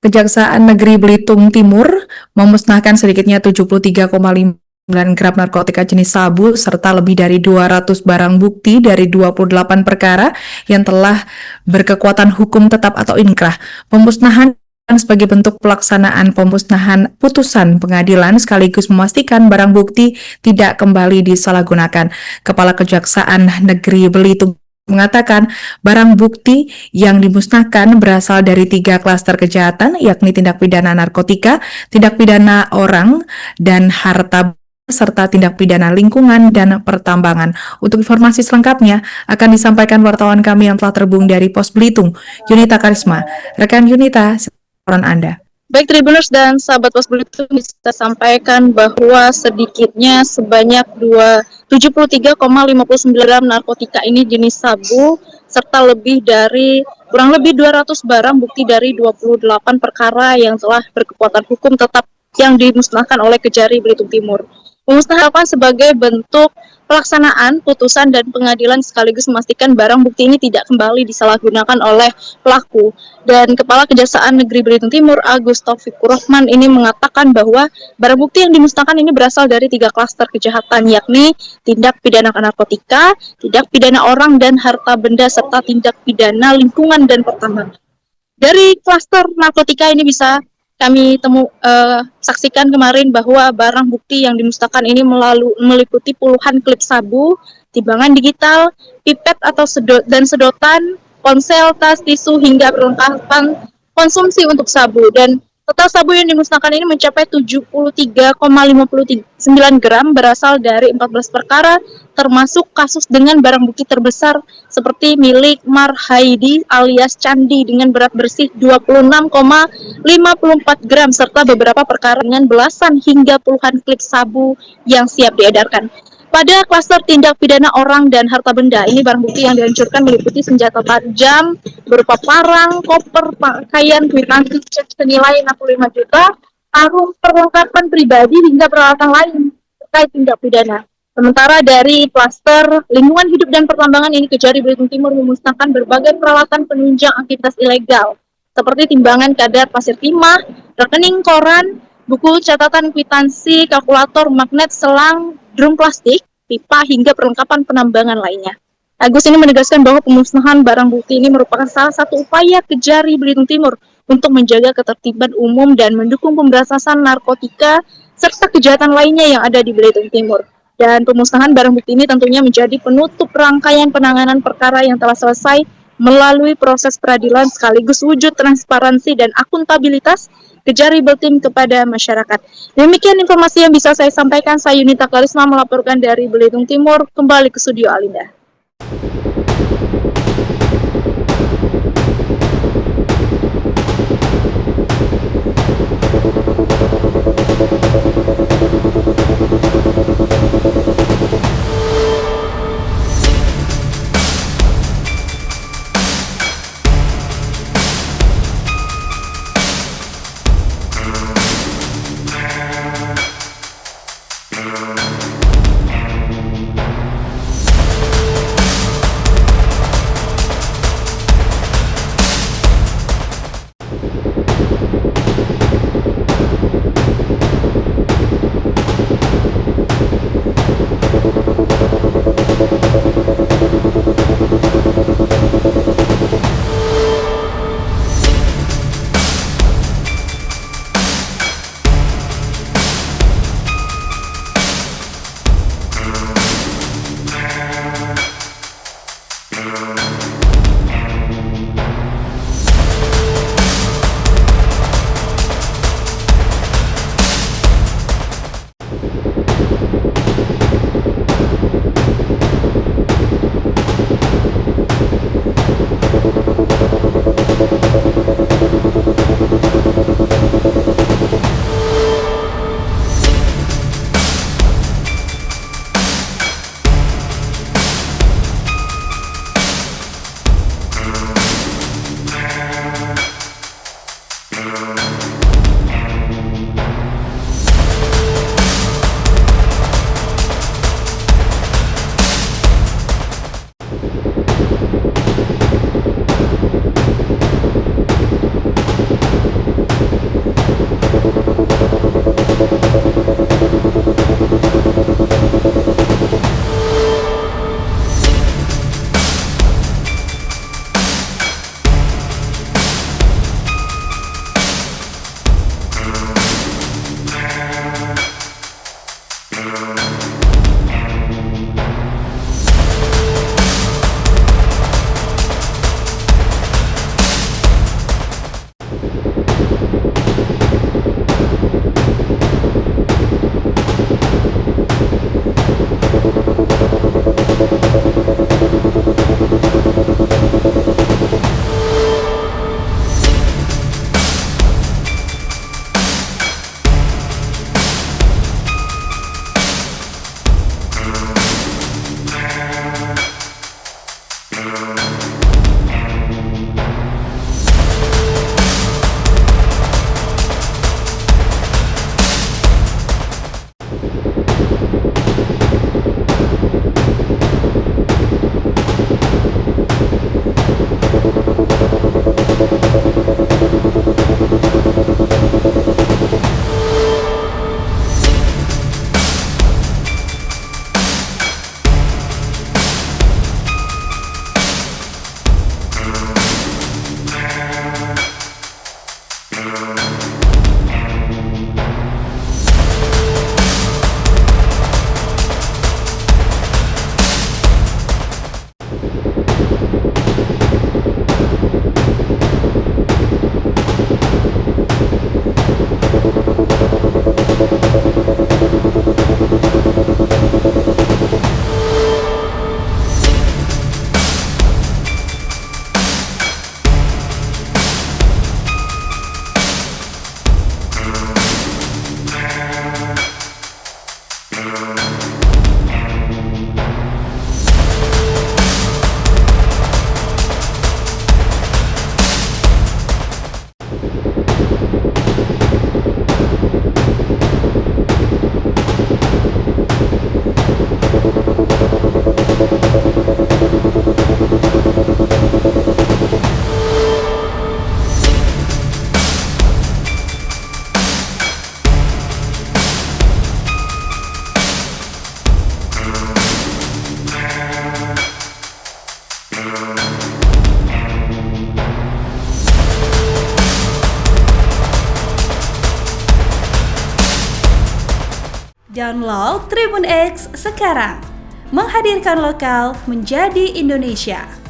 Kejaksaan Negeri Belitung Timur memusnahkan sedikitnya 73,9 gram narkotika jenis sabu serta lebih dari 200 barang bukti dari 28 perkara yang telah berkekuatan hukum tetap atau inkrah. Pemusnahan sebagai bentuk pelaksanaan pemusnahan putusan pengadilan sekaligus memastikan barang bukti tidak kembali disalahgunakan. Kepala Kejaksaan Negeri Belitung mengatakan barang bukti yang dimusnahkan berasal dari 3 klaster kejahatan, yakni tindak pidana narkotika, tindak pidana orang dan harta, serta tindak pidana lingkungan dan pertambangan. Untuk informasi selengkapnya akan disampaikan wartawan kami yang telah terhubung dari Pos Belitung, Yunita Karisma. Rekan Yunita, laporan Anda. Baik Tribuners dan sahabat Pos Belitung, bisa sampaikan bahwa sedikitnya sebanyak 73,59 gram narkotika ini jenis sabu serta kurang lebih 200 barang bukti dari 28 perkara yang telah berkekuatan hukum tetap yang dimusnahkan oleh Kejari Belitung Timur. Pemusnahan sebagai bentuk pelaksanaan putusan dan pengadilan sekaligus memastikan barang bukti ini tidak kembali disalahgunakan oleh pelaku. Dan Kepala Kejaksaan Negeri Belitung Timur, Agus Taufikur Rahman, ini mengatakan bahwa barang bukti yang dimusnahkan ini berasal dari 3 klaster kejahatan, yakni tindak pidana narkotika, tindak pidana orang dan harta benda, serta tindak pidana lingkungan dan pertambangan. Dari klaster narkotika ini bisa kami saksikan kemarin bahwa barang bukti yang dimusnahkan ini meliputi puluhan klip sabu, timbangan digital, pipet atau sedotan, ponsel, tas, tisu, hingga perlengkapan konsumsi untuk sabu. Dan total sabu yang dimusnahkan ini mencapai 73,59 gram berasal dari 14 perkara, termasuk kasus dengan barang bukti terbesar seperti milik Marhaidi alias Candi dengan berat bersih 26,54 gram serta beberapa perkara dengan belasan hingga puluhan klip sabu yang siap diedarkan. Pada klaster tindak pidana orang dan harta benda, ini barang bukti yang dihancurkan meliputi senjata tajam berupa parang, koper, pakaian, kwitansi cek senilai 65 juta, sarung, perlengkapan pribadi hingga peralatan lain terkait tindak pidana. Sementara dari klaster lingkungan hidup dan pertambangan, ini Kejari Belitung Timur memusnahkan berbagai peralatan penunjang aktivitas ilegal seperti timbangan kadar pasir timah, rekening koran, buku catatan kwitansi, kalkulator, magnet, selang, drum plastik, pipa, hingga perlengkapan penambangan lainnya. Agus ini menegaskan bahwa pemusnahan barang bukti ini merupakan salah satu upaya Kejari Belitung Timur untuk menjaga ketertiban umum dan mendukung pemberantasan narkotika serta kejahatan lainnya yang ada di Belitung Timur. Dan pemusnahan barang bukti ini tentunya menjadi penutup rangkaian penanganan perkara yang telah selesai melalui proses peradilan sekaligus wujud transparansi dan akuntabilitas Kejari Belitung kepada masyarakat. Demikian informasi yang bisa saya sampaikan. Saya Yunita Karisma melaporkan dari Belitung Timur, kembali ke studio Alinda. Download Tribun X sekarang, menghadirkan lokal menjadi Indonesia.